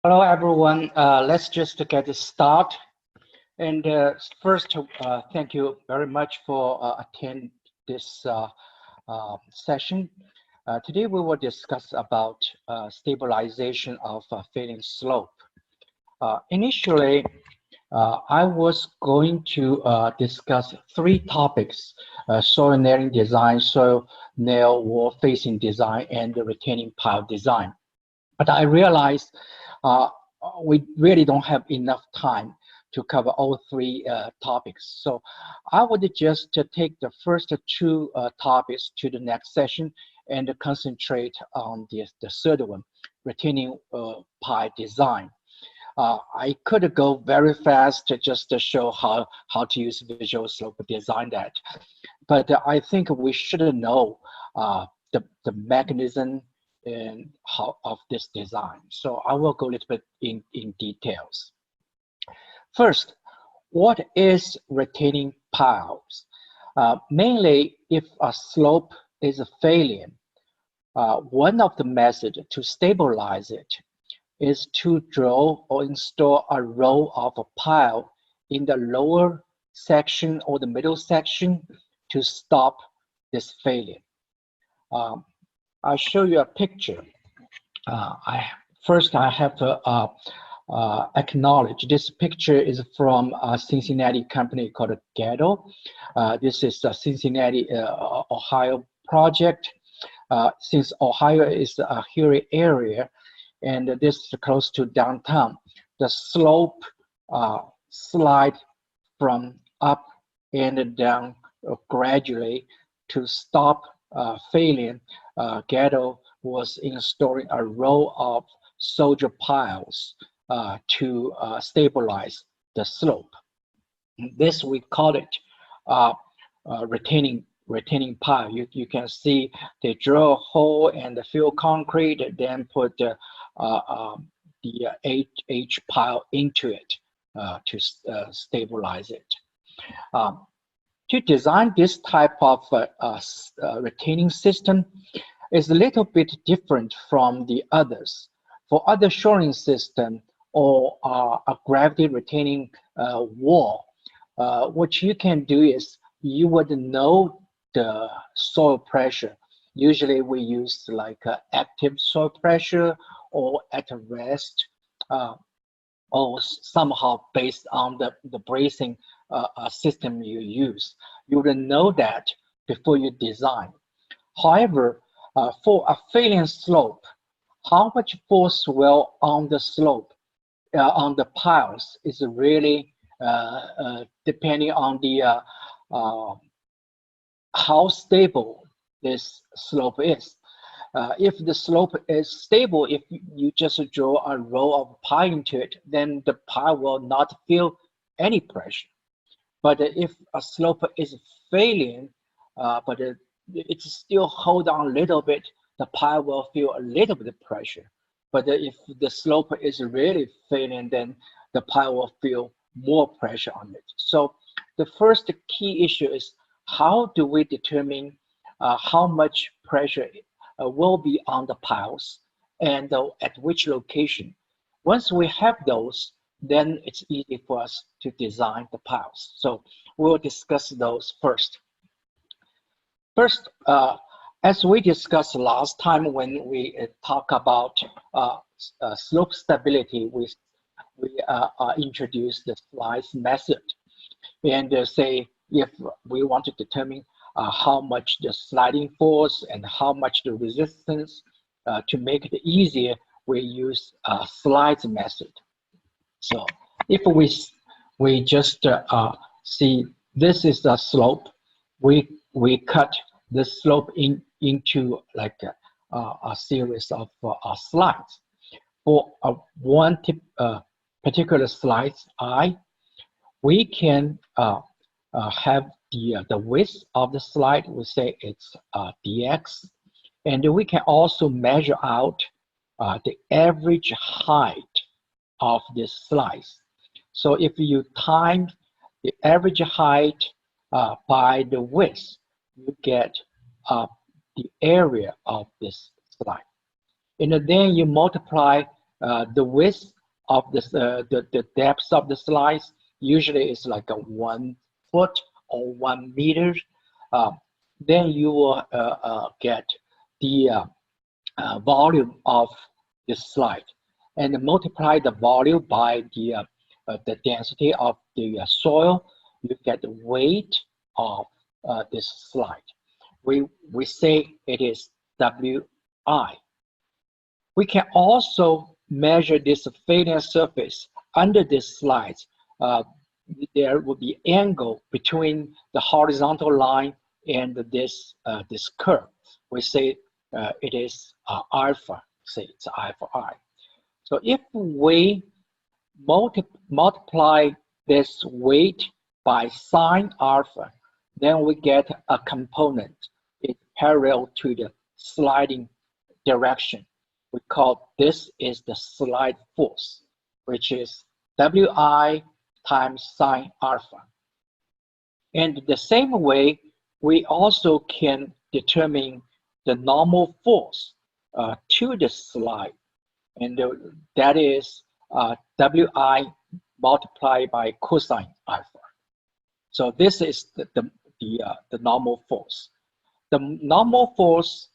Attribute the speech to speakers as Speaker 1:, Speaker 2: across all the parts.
Speaker 1: Hello, everyone. Let's just get start. And first, thank you very much for attend this session. Today, we will discuss about stabilization of failing slope. Initially, I was going to discuss three topics: soil nailing design, soil nail wall facing design, and the retaining pile design. But I realized uh, we really don't have enough time to cover all three topics. So I would just take the first two topics to the next session and concentrate on the third one, retaining pie design. I could go very fast just to show how to use Visual Slope design that. But I think we should know the mechanism and how of this design. So I will go a little bit in details. First, what is retaining piles? Mainly, if a slope is failing, one of the methods to stabilize it is to draw or install a row of a pile in the lower section or the middle section to stop this failure. I'll show you a picture. First I have to acknowledge this picture is from a Cincinnati company called Gatto. This is the Cincinnati, Ohio project. Since Ohio is a hilly area, and this is close to downtown, the slope slide from up and down gradually to stop failing. Gatto was installing a row of soldier piles to stabilize the slope. This we call it retaining pile. You can see they drill a hole and fill concrete, then put the H pile into it to stabilize it. To design this type of retaining system is a little bit different from the others. For other shoring system or a gravity retaining wall, what you can do is you would know the soil pressure. Usually we use like active soil pressure or at rest, or somehow based on the bracing system you use. You would know that before you design. However, for a failing slope, how much force will on the slope, on the piles is really depending on the how stable this slope is. If the slope is stable, if you just draw a row of pile into it, then the pile will not feel any pressure. But if a slope is failing, but it still hold on a little bit, the pile will feel a little bit of pressure. But if the slope is really failing, then the pile will feel more pressure on it. So the first key issue is how do we determine how much pressure will be on the piles and at which location. Once we have those, then it's easy for us to design the piles. So we'll discuss those first. First, as we discussed last time when we talk about slope stability, we introduced the slice method and say if we want to determine how much the sliding force and how much the resistance, to make it easier, we use slides method. So if we just see this is the slope, we cut the slope into like a series of slides. For one particular slide I, we can have the width of the slide. We say it's dx, and we can also measure out the average height of this slice. So if you time the average height by the width, you get the area of this slide. And then you multiply The width of the depth of the slice usually is like a 1 foot or 1 meter. Then you will get the volume of the slide and multiply the volume by the density of the soil. You get the weight of this slide. We say it is Wi. We can also measure this failure surface under this slide. There will be angle between the horizontal line and this curve. We say it is alpha. Say it's alpha I. So if we multiply this weight by sine alpha, then we get a component. It's parallel to the sliding direction. We call this is the slide force, which is Wi times sine alpha. And the same way, we also can determine the normal force to the slide, and that is Wi multiplied by cosine alpha. So this is the normal force. The normal force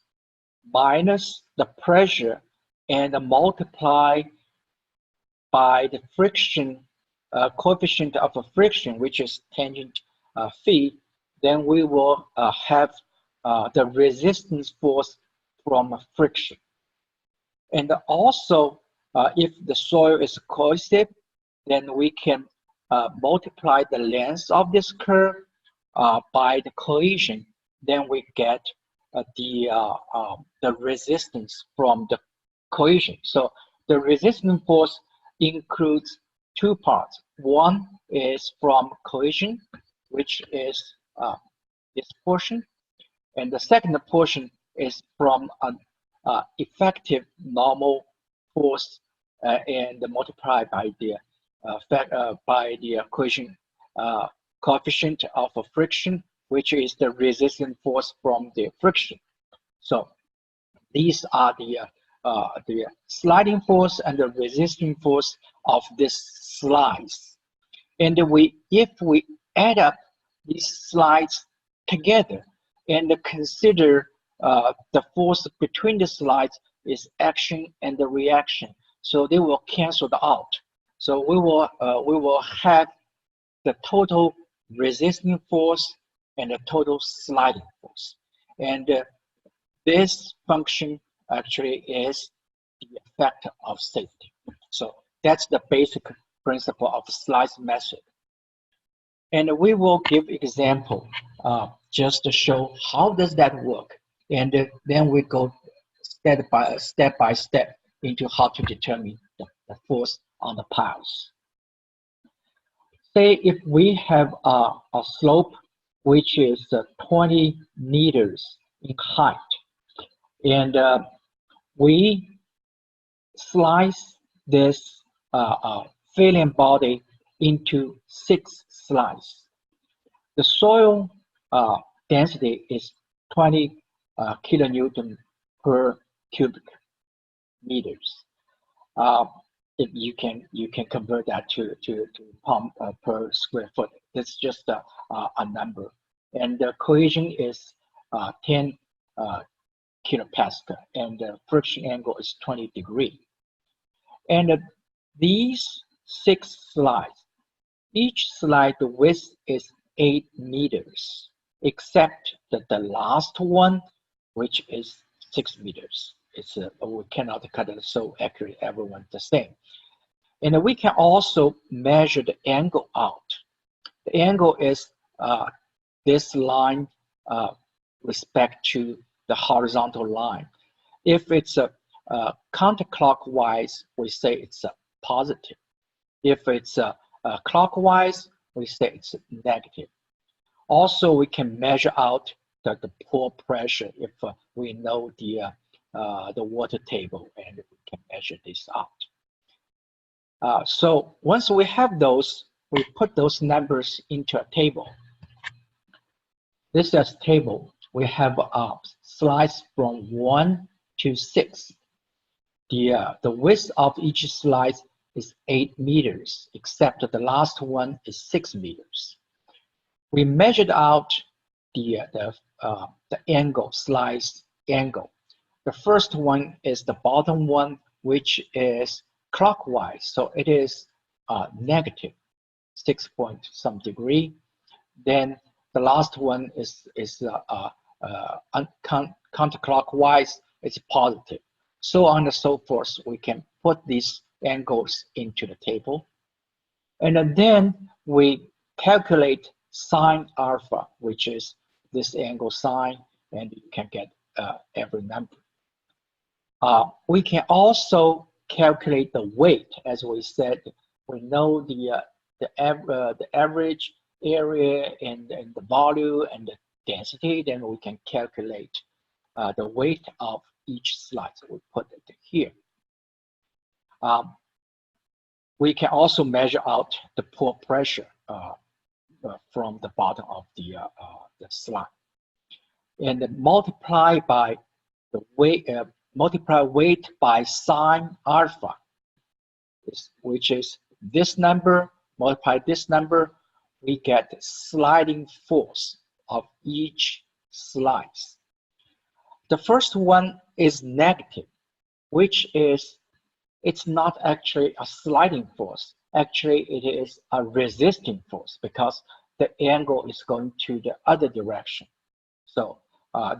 Speaker 1: minus the pressure and multiply by the friction coefficient of friction, which is tangent phi, then we will have the resistance force from friction. And also, if the soil is cohesive, then we can multiply the length of this curve by the cohesion. Then we get the resistance from the cohesion. So the resistance force includes two parts. One is from cohesion, which is this portion, and the second portion is from an effective normal force and multiplied by the cohesion coefficient of friction, which is the resistance force from the friction. So these are the sliding force and the resistance force of this slice. And if we add up these slides together and consider the force between the slides is action and the reaction, so they will cancel out. So we will have the total resistance force and the total sliding force, and this function actually is the effect of safety. So that's the basic principle of slice method. And we will give example just to show how does that work. And then we go step by step into how to determine the force on the piles. Say if we have a slope which is 20 meters in height, and we slice this filling body into 6 slices. The soil density is 20 kilonewton per cubic meters. If you can convert that to pound per square foot. That's just a number, and the cohesion is 10 kilopascal, and the friction angle is 20 degrees. And these 6 slides, each slide the width is 8 meters, except that the last one, which is 6 meters. It's we cannot cut it so accurate, everyone the same. And we can also measure the angle out. The angle is this line respect to the horizontal line. If it's counterclockwise, we say it's positive. If it's clockwise, we say it's negative. Also, we can measure out the pore pressure if we know the water table, and we can measure this out. So once we have those, we put those numbers into a table. This is a table. We have slides from 1 to 6. The width of each slide is 8 meters, except the last one is 6 meters. We measured out the angle, slice angle. The first one is the bottom one, which is clockwise, so it is negative 6 point some degree. Then the last one is counterclockwise, it's positive. So on and so forth, we can put these angles into the table. And then we calculate sine alpha, which is this angle sine, and you can get every number. We can also calculate the weight. As we said, we know the average area and the volume and the density, then we can calculate the weight of each slide. So we put it here. We can also measure out the pore pressure from the bottom of the slide, and then multiply by the weight. Multiply weight by sine alpha, which is this number. Multiply this number, we get the sliding force of each slice. The first one is negative, which is, it's not actually a sliding force. Actually, it is a resisting force because the angle is going to the other direction. So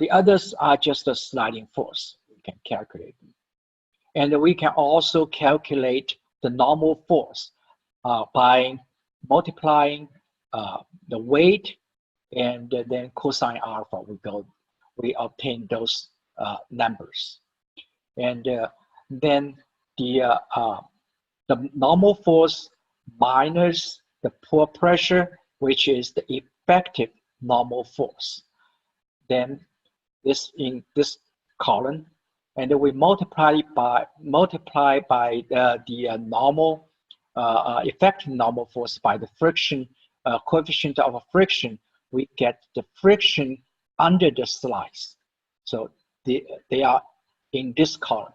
Speaker 1: the others are just a sliding force. We can calculate them. And we can also calculate the normal force by multiplying the weight and then cosine alpha. We obtain those numbers. And then the normal force minus the pore pressure, which is the effective normal force. Then this in this column, and then we multiply by the normal effective normal force by the friction coefficient of friction. We get the friction under the slice. So they are in this column.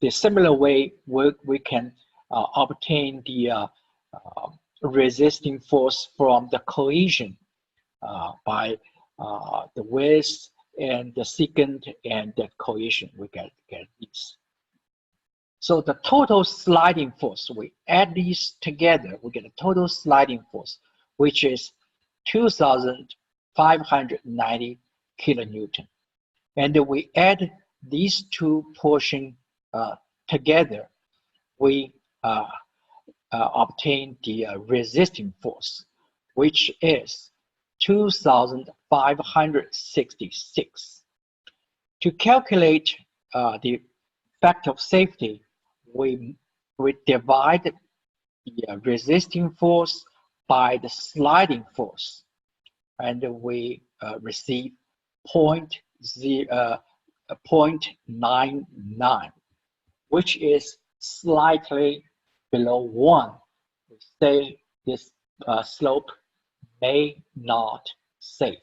Speaker 1: The similar way we can obtain the resisting force from the cohesion by the width and the secant and the cohesion. We get these. So the total sliding force, we add these together, we get a total sliding force, which is 2,590 kilonewton. And we add these two portions together, we obtain the resisting force, which is 2,566. To calculate the factor of safety, we divide the resisting force by the sliding force, and we receive 0.99, which is slightly below 1. We say this slope may not safe.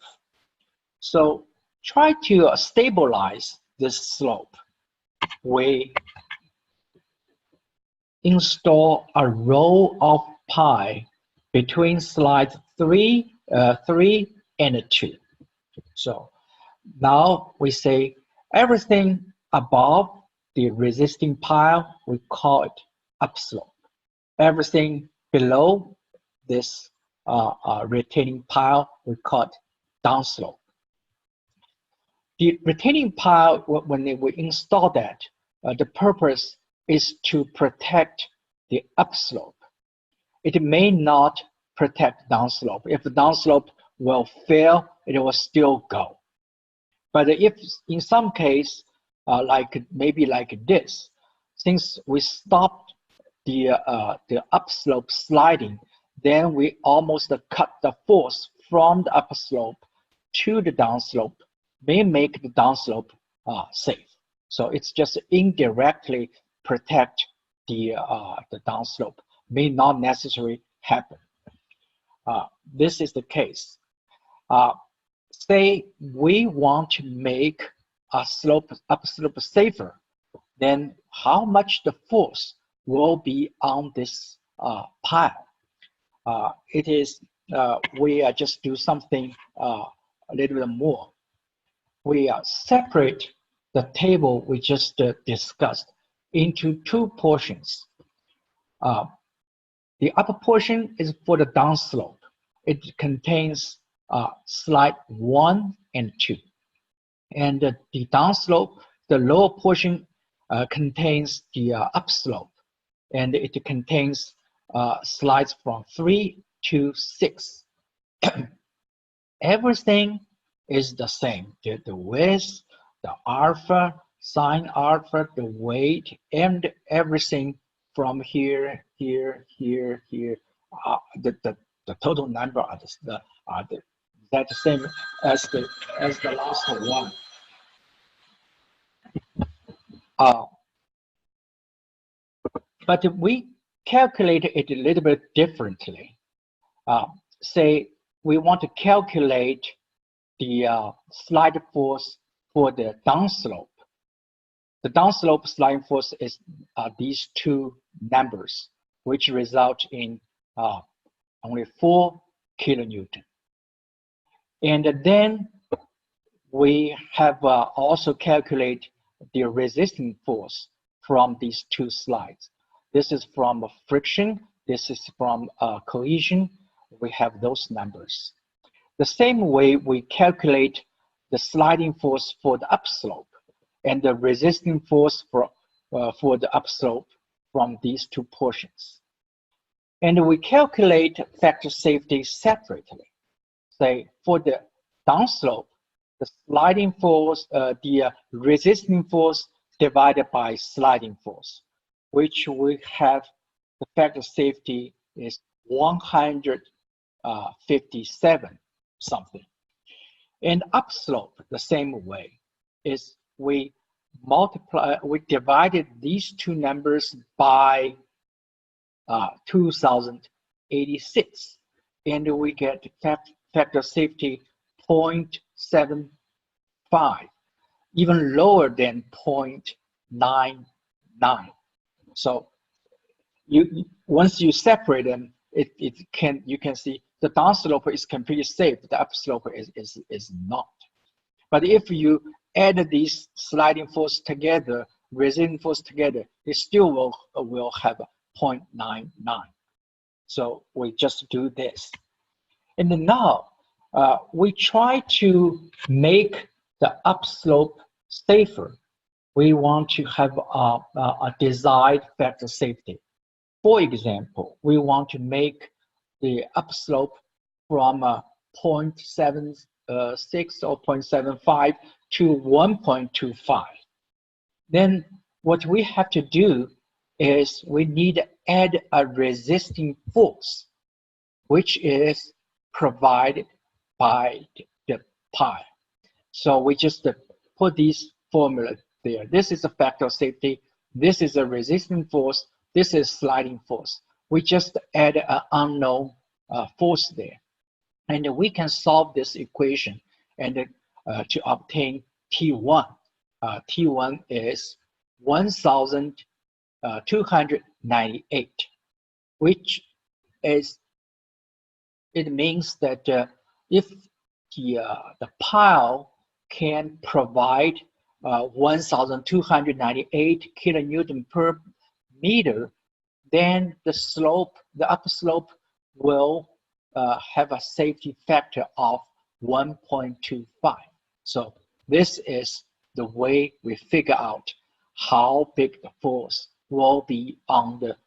Speaker 1: So try to stabilize this slope. We install a row of pi between slides 3 and 2. So now we say everything above the resisting pile, we call it upslope. Everything below this retaining pile, we call it downslope. The retaining pile, when we install that, the purpose is to protect the upslope. It may not protect downslope. If the downslope will fail, it will still go. But if in some case, maybe like this, since we stopped the upslope sliding, then we almost cut the force from the upslope to the downslope, may make the downslope safe. So it's just indirectly protect the downslope, may not necessarily happen. This is the case. Say we want to make a upslope safer. then how much the force will be on this pile? We just do something a little bit more. We separate the table we just discussed into two portions. The upper portion is for the downslope. It contains slide 1 and 2. And the downslope, the lower portion contains the upslope, and it contains slides from 3 to 6. Everything is the same. The width, the alpha, sine alpha, the weight, and everything from here, here, here, here. The total number are the same as the last one. But we calculate it a little bit differently. Say we want to calculate the slide force for the downslope. The downslope sliding force is these two numbers, which result in only 4 kilonewton. And then we have also calculate the resisting force from these two slides. This is from friction, this is from cohesion. We have those numbers. The same way we calculate the sliding force for the upslope and the resisting force for the upslope from these two portions. And we calculate factor safety separately. Say for the downslope, the sliding force, the resisting force divided by sliding force, which we have the factor safety is 157 something. And upslope, the same way, is we divided these two numbers by 2086, and we get factor safety 0.75, even lower than 0.99. So once you separate them, you can see the downslope is completely safe, the upslope is not. But if you add these sliding force together, resisting force together, it still will have a 0.99. So we just do this. And then now we try to make the upslope safer. We want to have a desired factor safety. For example, we want to make the upslope from 0.76 or 0.75 to 1.25. Then what we have to do is we need to add a resisting force, which is provided by the pi. So we just put these formulas there. This is a factor of safety. This is a resisting force. This is sliding force. We just add an unknown force there. And we can solve this equation and to obtain T1. T1 is 1,298, which is, it means that if the pile can provide 1,298 kilonewton per meter, then the slope, the upslope will have a safety factor of 1.25. So this is the way we figure out how big the force will be on the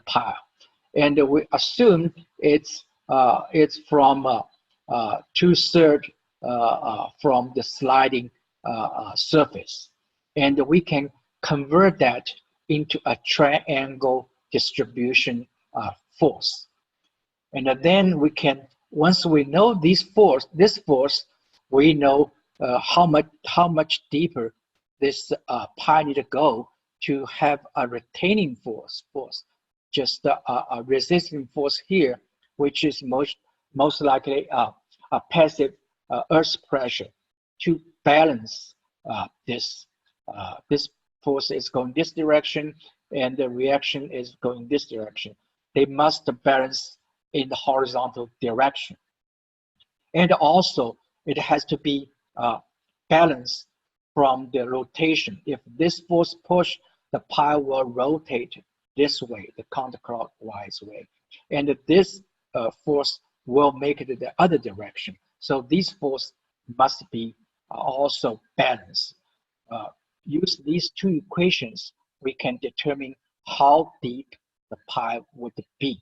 Speaker 1: pile, and we assume it's from 2/3 from the sliding surface, and we can convert that into a triangle distribution force. And then we can, once we know this force, we know how much deeper this pi need to go to have a retaining force, just a resisting force here, which is most likely a passive earth pressure to balance this force is going this direction and the reaction is going this direction. They must balance in the horizontal direction. And also, it has to be balanced from the rotation. If this force push, the pile will rotate this way, the counterclockwise way. And this force will make it the other direction. So these forces must be also balanced. Use these two equations, we can determine how deep the pile would be.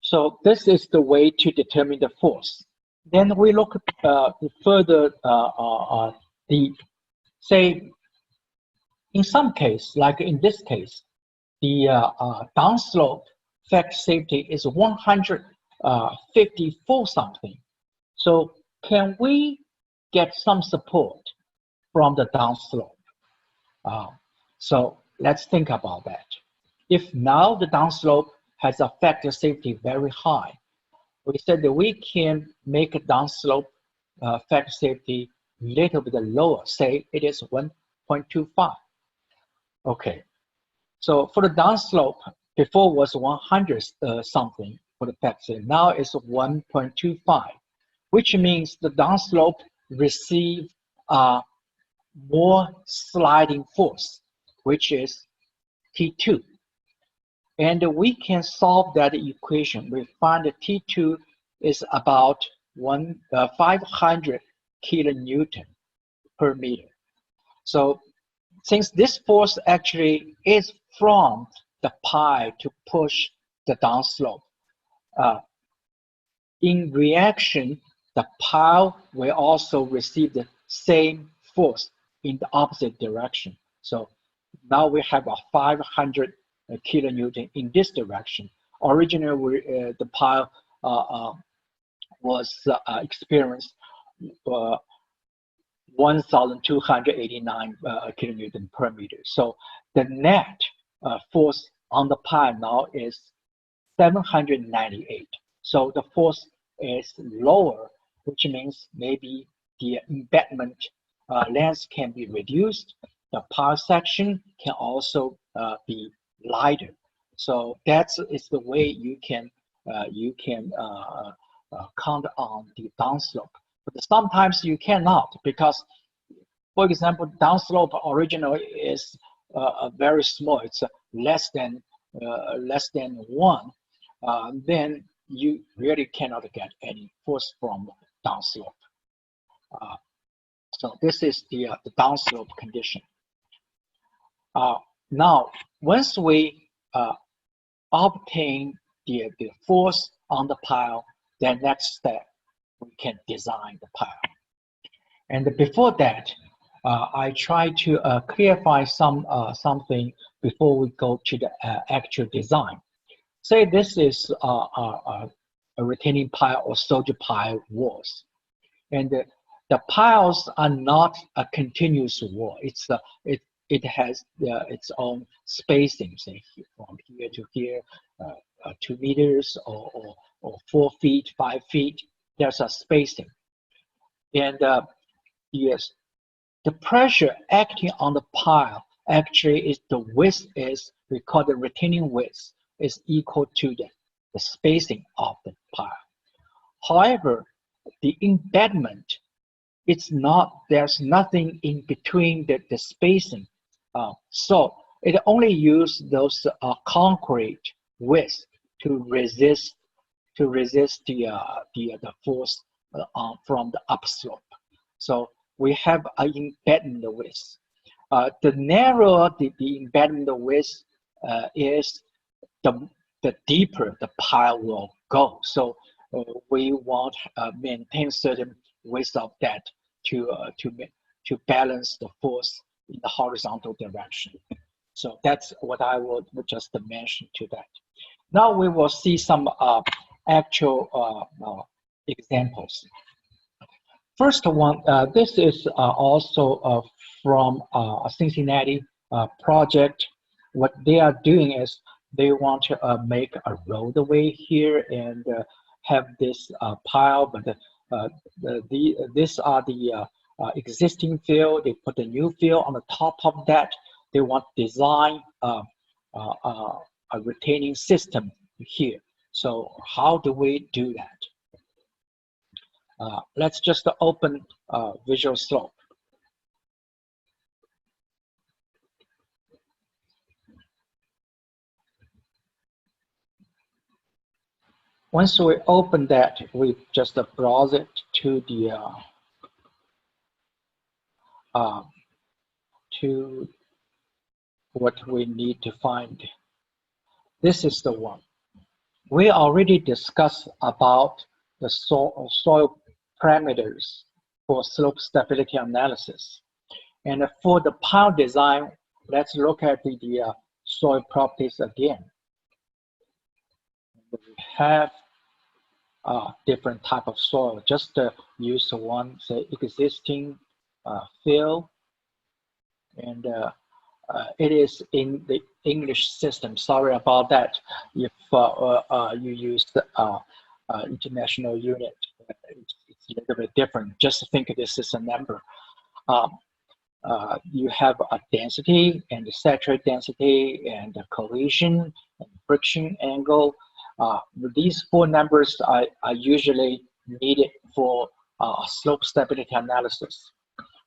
Speaker 1: So this is the way to determine the force. Then we look further deep. Say, in some case, like in this case, the downslope factor safety is 154 something. So can we get some support from the downslope? So let's think about that. If now the downslope has a factor safety very high, we said that we can make a downslope factor safety a little bit lower, say it is 1.25. Okay, so for the downslope, before was 100 something for the factor safety, now it's 1.25, which means the downslope receive more sliding force, which is T2. And we can solve that equation. We find that T2 is about 500 kilonewton per meter. So since this force actually is from the pile to push the downslope, in reaction, the pile will also receive the same force in the opposite direction. So now we have a 500 kilonewton in this direction. Originally, the pile was experienced 1,289 kilonewton per meter. So the net force on the pile now is 798. So the force is lower, which means maybe the embedment length can be reduced. The pile section can also be lighter. So that is the way you can count on the downslope. But sometimes you cannot, because, for example, downslope originally is very small. It's less than 1. Then you really cannot get any force from downslope. So this is the downslope condition. Now, once we obtain the force on the pile, then next step, we can design the pile. And before that, I try to clarify something before we go to the actual design. Say this is a retaining pile or soldier pile walls, and the piles are not a continuous wall. It has its own spacing, say from here to here, 2 meters or 4 feet, 5 feet. There's a spacing, and yes, the pressure acting on the pile actually is the width is, we call the retaining width, is equal to the spacing of the pile. However, the embedment, it's not, there's nothing in between the spacing. So it only uses those concrete width to resist the force from the upslope. So we have an embedment width. The narrower the embedment width is, the deeper the pile will go. So we want maintain certain width of that to balance the force in the horizontal direction. So that's what I would just mention to that. Now we will see some actual examples. First one, this is also from a Cincinnati project. What they are doing is they want to make a roadway here and have this pile, but these are the existing fill, they put a new fill on the top of that. They want to design a retaining system here. So how do we do that? Let's just open Visual Slope. Once we open that, we just browse it to the to what we need to find. This is the one. We already discussed about the soil parameters for slope stability analysis. And for the pile design, let's look at the soil properties again. We have different type of soil. Just use one, say, existing fill, and it is in the English system. Sorry about that. If you use the international unit, it's a little bit different. Just think this is a number. You have a density and the saturate density and the collision and friction angle. These four numbers are usually needed for slope stability analysis.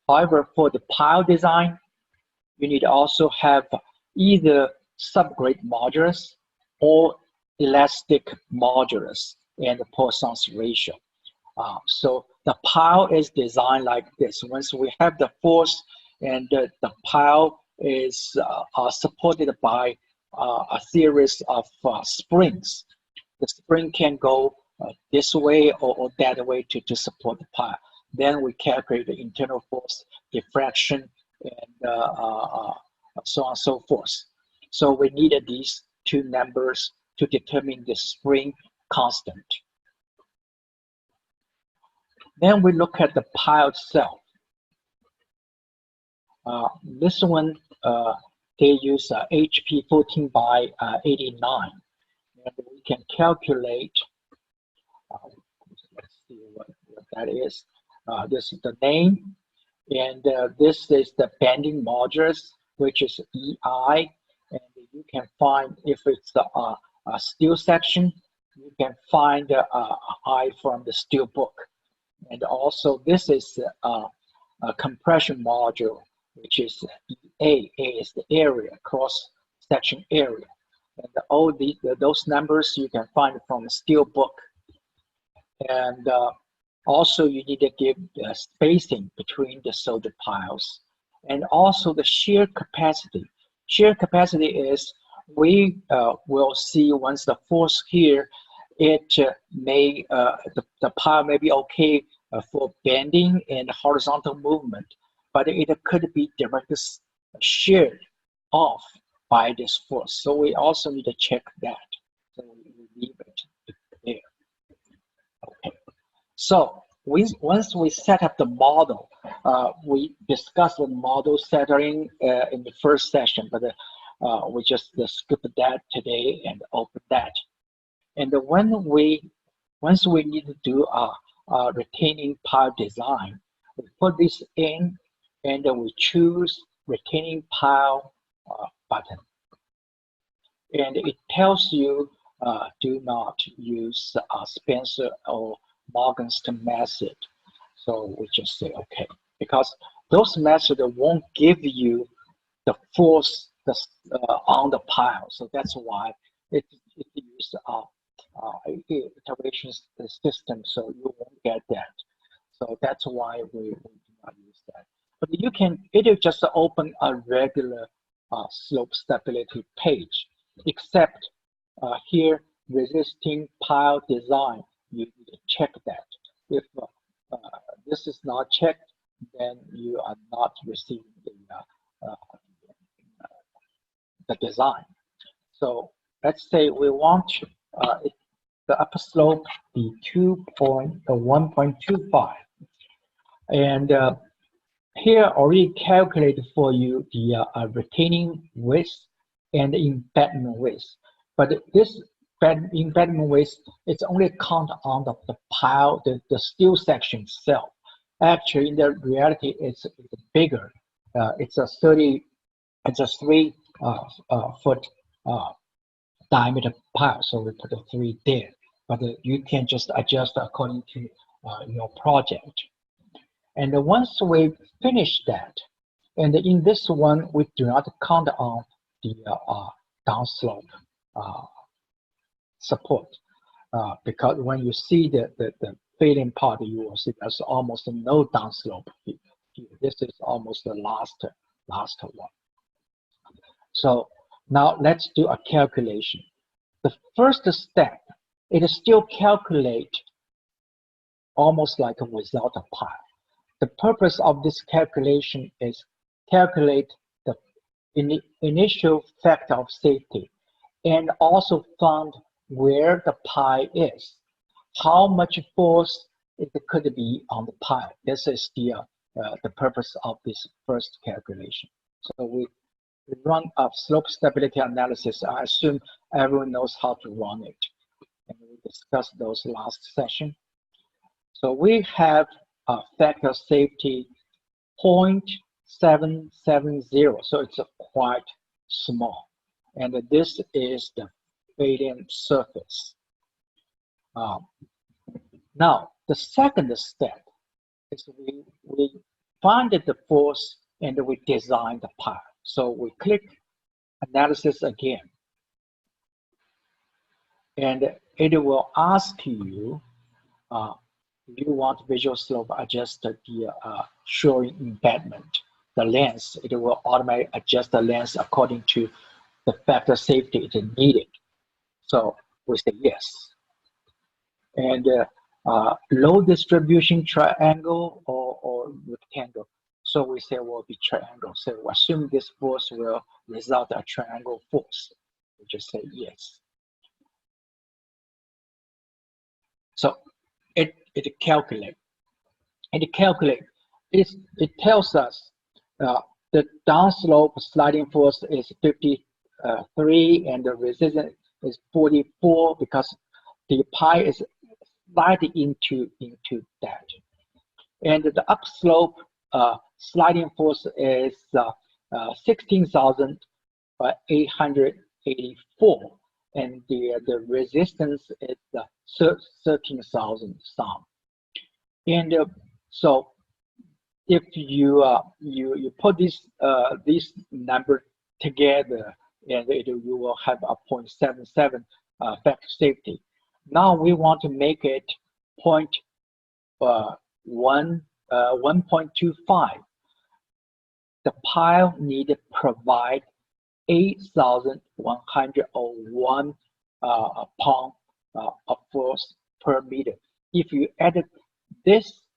Speaker 1: However, for the pile design, you need to also have either subgrade modulus or elastic modulus and the Poisson's ratio. So the pile is designed like this. Once we have the force and the pile is supported by a series of springs, the spring can go this way or that way to support the pile. Then we calculate the internal force, diffraction, and so on and so forth. So we needed these two numbers to determine the spring constant. Then we look at the pile itself. This one, they use HP 14 by 89. And we can calculate, let's see what that is. This is the name, and this is the bending modulus, which is EI. And you can find, if it's a steel section, you can find I from the steel book. And also this is a compression module, which is EA. A is the area, cross section area. And all those numbers you can find from the steel book. And also you need to give the spacing between the solder piles. And also the shear capacity. Shear capacity is, we will see once the force here, it may, the pile may be okay for bending and horizontal movement, but it could be directly sheared off by this force. So we also need to check that. So we leave it there. Okay. So once we set up the model, we discussed the model setting in the first session, but we just skip that today and open that. And once we need to do a retaining pile design, we put this in and we choose retaining pile button. And it tells you do not use Spencer or Morgenstern method. So we just say okay, because those methods won't give you the force on the pile. So that's why it uses iteration system, so you won't get that. So that's why we do not use that. But you can, it is just open a regular slope stability page, except here, resisting pile design, you need to check that. If this is not checked, then you are not receiving the design. So let's say we want the upper slope be 1.25. And here already calculated for you the retaining width and the embedment width. But this embedment width, it's only count on the pile, the steel section itself. Actually, in the reality, it's bigger. It's a 3 foot diameter pile, so we put a 3 there. But you can just adjust according to your project. And once we finish that, and in this one, we do not count on the downslope support because when you see the failing part, you will see there's almost no downslope here. This is almost the last one. So now let's do a calculation. The first step, it is still calculate almost like without a pile. The purpose of this calculation is calculate the initial factor of safety and also find where the pile is, how much force it could be on the pile. This is the purpose of this first calculation. So we run a slope stability analysis. I assume everyone knows how to run it. And we discussed those last session. So we have a factor safety 0.770. So it's quite small. And this is the failing surface. Now, the second step is we find the force and we design the pile. So we click analysis again. And it will ask you, you want visual slope adjust the shoring embedment, the length. It will automatically adjust the length according to the factor safety it is needed. So we say yes. And low distribution triangle or rectangle. So we say will be triangle. So we assume this force will result a triangle force. We just say yes. So it calculates. It tells us the downslope sliding force is 53 and the resistance is 44 because the pi is sliding into that. And the upslope sliding force is 16,884. And the resistance is 13,000 some. And so if you put these numbers together, and you will have a 0.77 factor safety. Now we want to make it 1.25. The pile need to provide 8,101 pound of force per meter. If you add this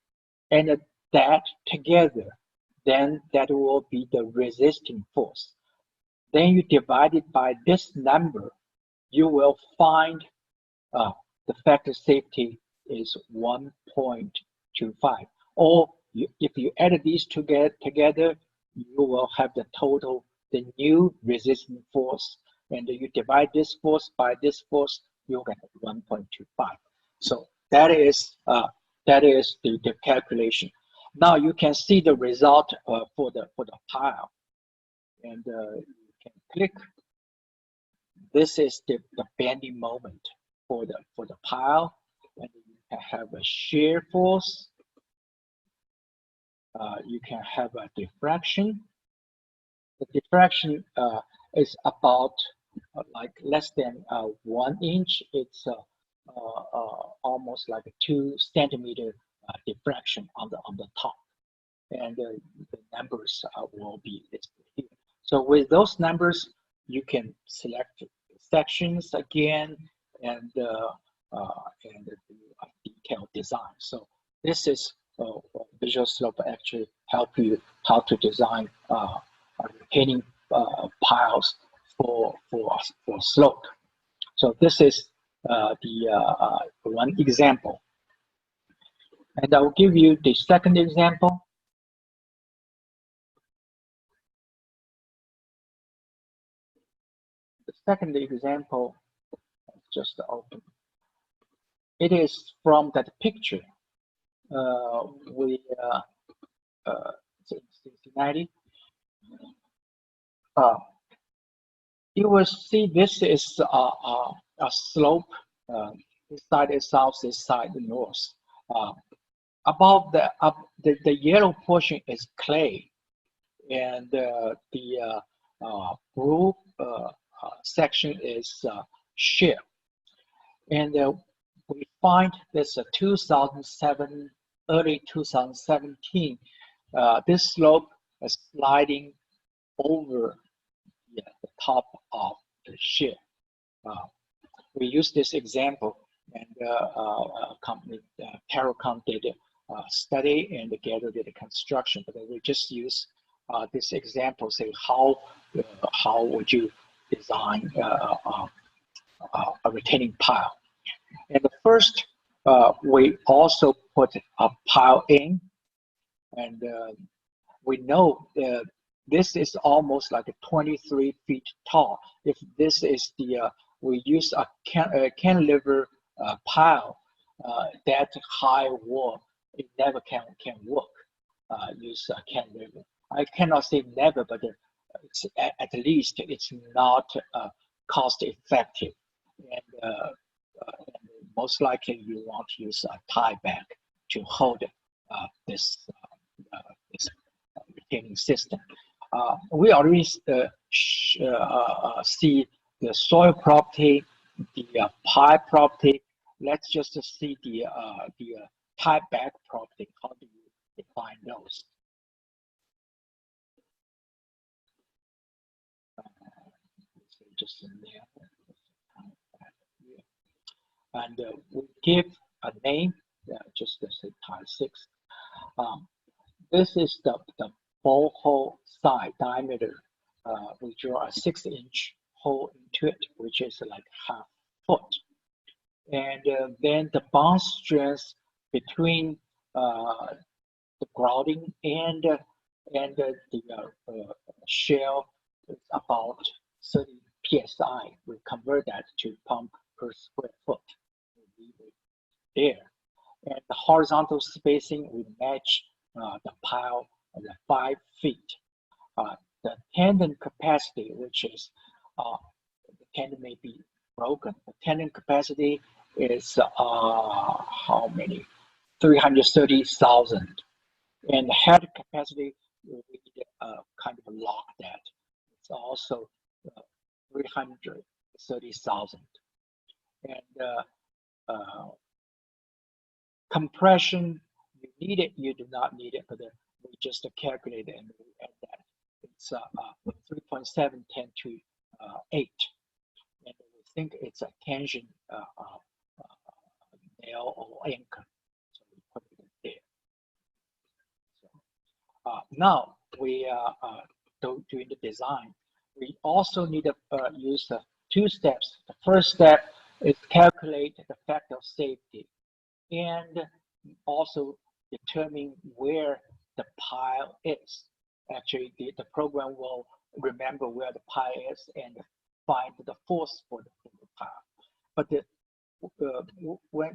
Speaker 1: and that together, then that will be the resisting force. Then you divide it by this number, you will find the factor safety is 1.25. Or if you add these together, you will have the total, the new resisting force, and you divide this force by this force, you get 1.25. So that is the calculation. Now you can see the result for the pile, and you can click. This is the bending moment for the pile, and you can have a shear force. You can have a diffraction. The diffraction is about like less than 1 inch. It's almost like a 2 centimeter diffraction on the top, and the numbers will be listed here. So with those numbers, you can select sections again and do a detailed design. So this is Visual Slope actually help you how to design retaining piles for slope. So this is the one example, and I will give you the second example. The second example, just open. It is from that picture. we Cincinnati. You will see this is a slope. This side is south, this side is north. Above the yellow portion is clay, and the blue section is shale. And we find this 2007, early 2017, this slope is sliding over the top of the shale. We use this example, and company Paracon did a study and together did a construction, but we just use this example, say how would you design a retaining pile. And the first, we also put a pile in, and we know this is almost like a 23 feet tall. If this is the, we use a cantilever pile, that high wall, it never can work. Use a cantilever. I cannot say never, but it's, at least it's not cost effective. And most likely you want to use a tie back to hold this retaining system. We already see the soil property, the pile property. Let's just see the tie back property. How do you define those? Just in there. And we give a name, just to say tile 6. This is the borehole side diameter. We draw a 6-inch hole into it, which is like ½ foot. And then the bond strength between the grouting and the shell is about 30 psi. We convert that to pound per square foot. There, and the horizontal spacing we match the pile of the 5 feet. The tendon capacity, which is the tendon may be broken. The tendon capacity is how many? 330,000, and the head capacity we kind of lock that. It's also 330,000, and compression, you need it, you do not need it, but we just calculate it and we add that. It's 3.7 10 to 8, and we think it's a tension nail or anchor, so we put it there. So, now we doing the design. We also need to use 2 steps. The first step is calculate the factor of safety, and also determine where the pile is. Actually, the program will remember where the pile is and find the force for the pile. But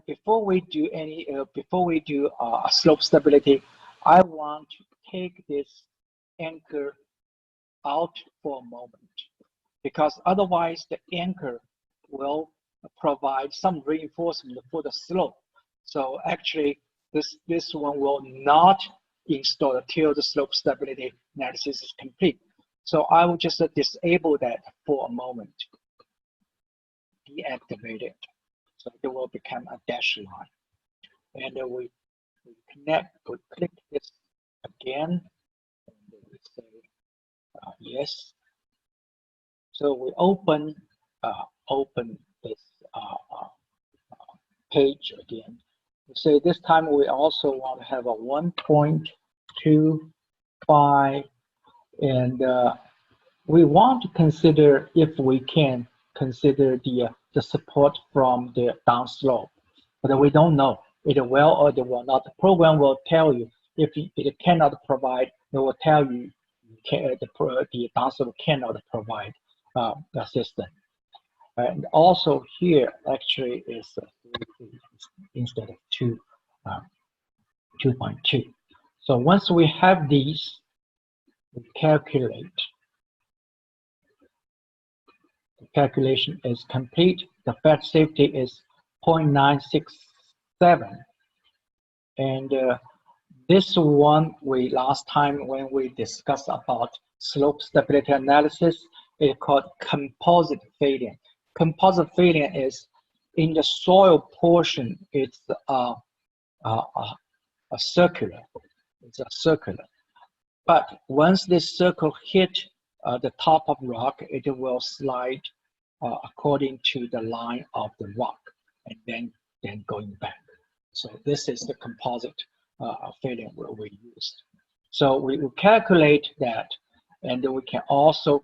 Speaker 1: before we do any, before we do slope stability, I want to take this anchor out for a moment, because otherwise the anchor will provide some reinforcement for the slope. So actually, this one will not install until the slope stability analysis is complete. So I will just disable that for a moment, deactivate it, so it will become a dashed line. And we connect, we click this again, and we say yes. So we open this page again. So this time we also want to have a 1.25, and we want to consider, if we can, consider the support from the downslope, but we don't know it will or it will not. The program will tell you if it cannot provide. It will tell you the downslope cannot provide assistance. And also here actually is 3 instead of 2. 2.2. So once we have these, we calculate. The calculation is complete. The fact safety is 0.967. And this one, last time when we discussed about slope stability analysis, it's called composite failure. Composite failure is in the soil portion, it's a circular. It's a circular. But once this circle hit the top of rock, it will slide according to the line of the rock, and then going back. So this is the composite failure we used. So we will calculate that, and then we can also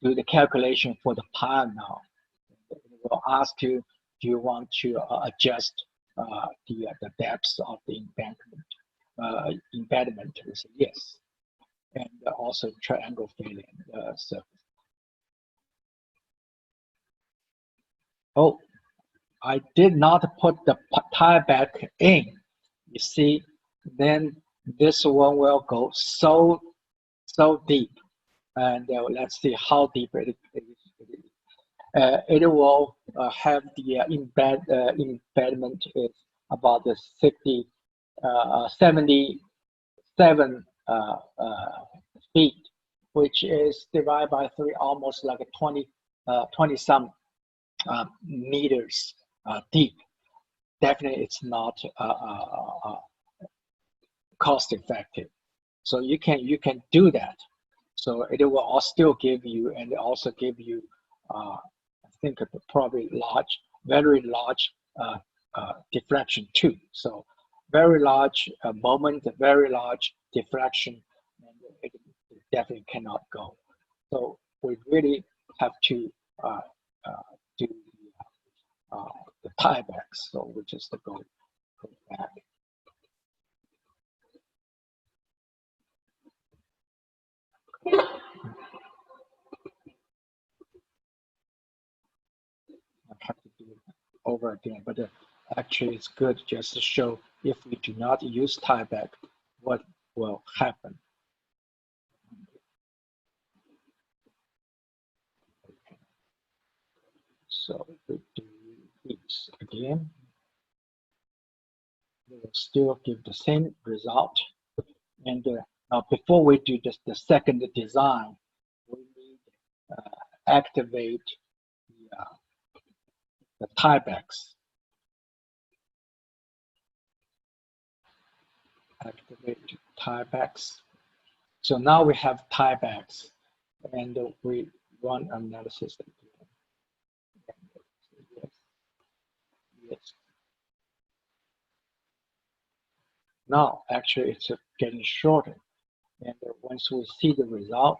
Speaker 1: do the calculation for the pile now. We'll ask you, do you want to adjust the depths of the embedment? We say yes. And also triangle failure surface. Oh, I did not put the tieback in. You see, then this one will go so deep, and let's see how deep it is. It will have the embedment is about the 77 feet, which is divided by 3, almost like a 20 some meters deep. Definitely, it's not cost effective. So you can do that. So it will still give you, and also give you, I think probably very large diffraction too. So very large moment, very large diffraction, and it definitely cannot go. So we really have to do the tiebacks. So we just go back. I have to do it over again, but actually it's good just to show if we do not use tieback, what will happen. So we do this again. We will still give the same result. And now before we do the second design, we need activate the tiebacks. Activate tiebacks. So now we have tiebacks, and we run analysis again. Yes. Now actually it's getting shorter, and once we see the result,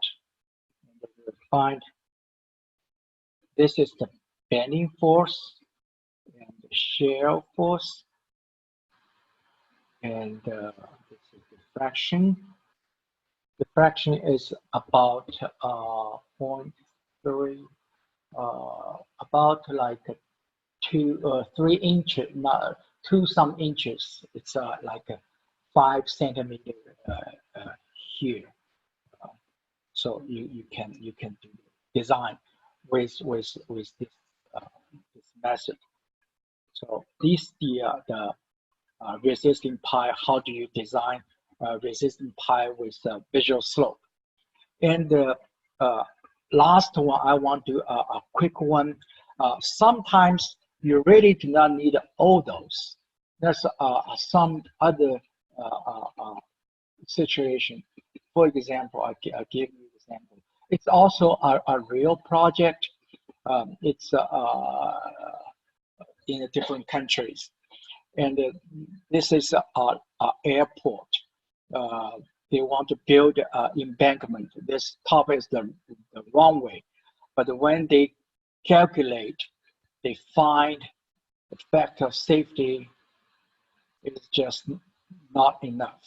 Speaker 1: we'll find this is the bending force and the shear force, and this is diffraction. Diffraction is about 0.3, about like 2 or 3 inches, not 2 some inches. It's like a 5 centimeter here. So you can do design with this this method. So this the resisting pile. How do you design resisting pile with visual slope? And the last one, I want to do a quick one. Sometimes you really do not need all those. There's some other situation. For example, I'll give you an example. It's also a real project. It's in different countries. And this is an airport. They want to build an embankment. This top is the runway. But when they calculate, they find the factor of safety is just not enough.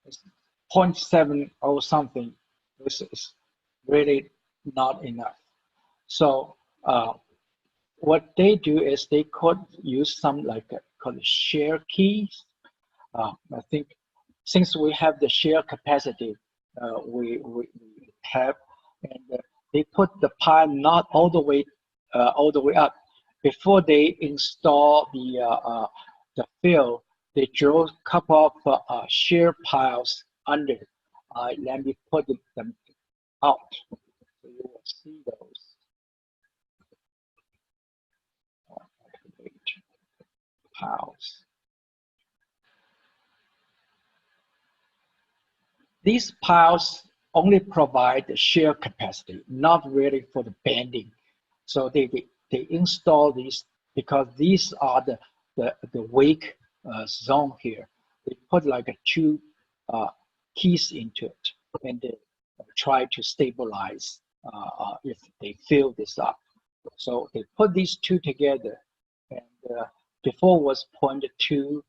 Speaker 1: It's 0.7 or something. This is really not enough. So what they do is they could use some like called share keys. I think since we have the share capacity, we have, and they put the Pi not all the way up. Before they install the field, they draw a couple of share piles under. Let me put them out, so you will see those. Piles. These piles only provide the shear capacity, not really for the bending. So they install these because these are the wake zone here. They put like two keys into it, and they try to stabilize if they fill this up. So they put these two together, and before was 0.2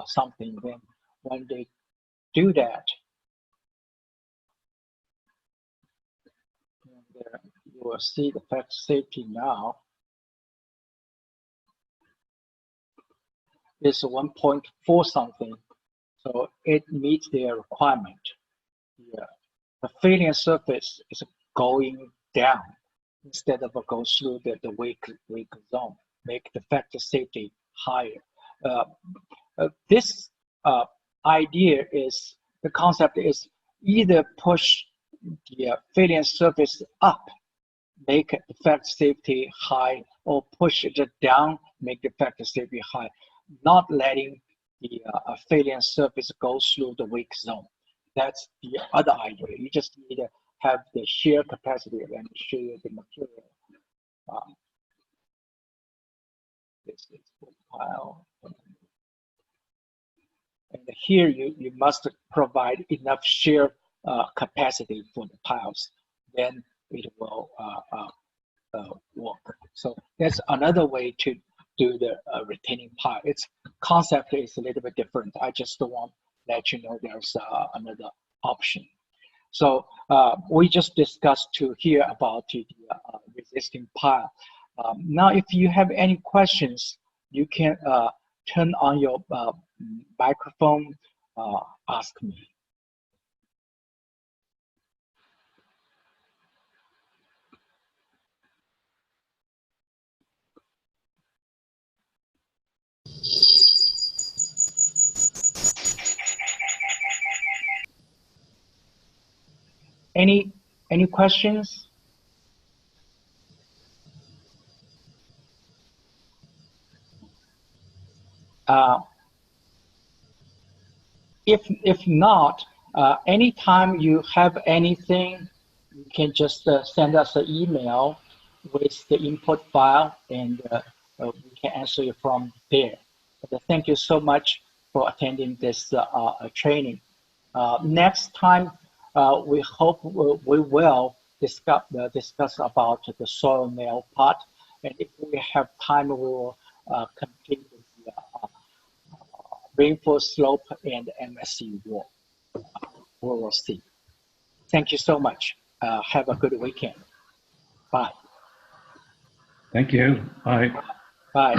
Speaker 1: something. Then when they do that, and, you will see the fact safety now is 1.4 something. So it meets their requirement. The failure surface is going down instead of going through the weak zone, make the factor safety higher. This idea is, the concept is either push the failure surface up, make the factor safety high, or push it down, make the factor safety high, not letting the failure surface go through the weak zone. That's the other idea. You just need to have the shear capacity and show you the material. This is the pile. And here you must provide enough shear capacity for the piles. Then it will work. So that's another way to do the retaining pile. Its concept is a little bit different. I just want to let you know there's another option. So we just discussed to hear about the resisting pile. Now, if you have any questions, you can turn on your microphone, ask me. Any questions? If not, anytime you have anything, you can just send us an email with the input file, and we can answer you from there. But thank you so much for attending this training. Next time, we hope we will discuss about the soil nail part, and if we have time, we will complete the rainfall slope and MSE wall. We will see. Thank you so much. Have a good weekend. Bye.
Speaker 2: Thank you. Bye.
Speaker 1: Bye.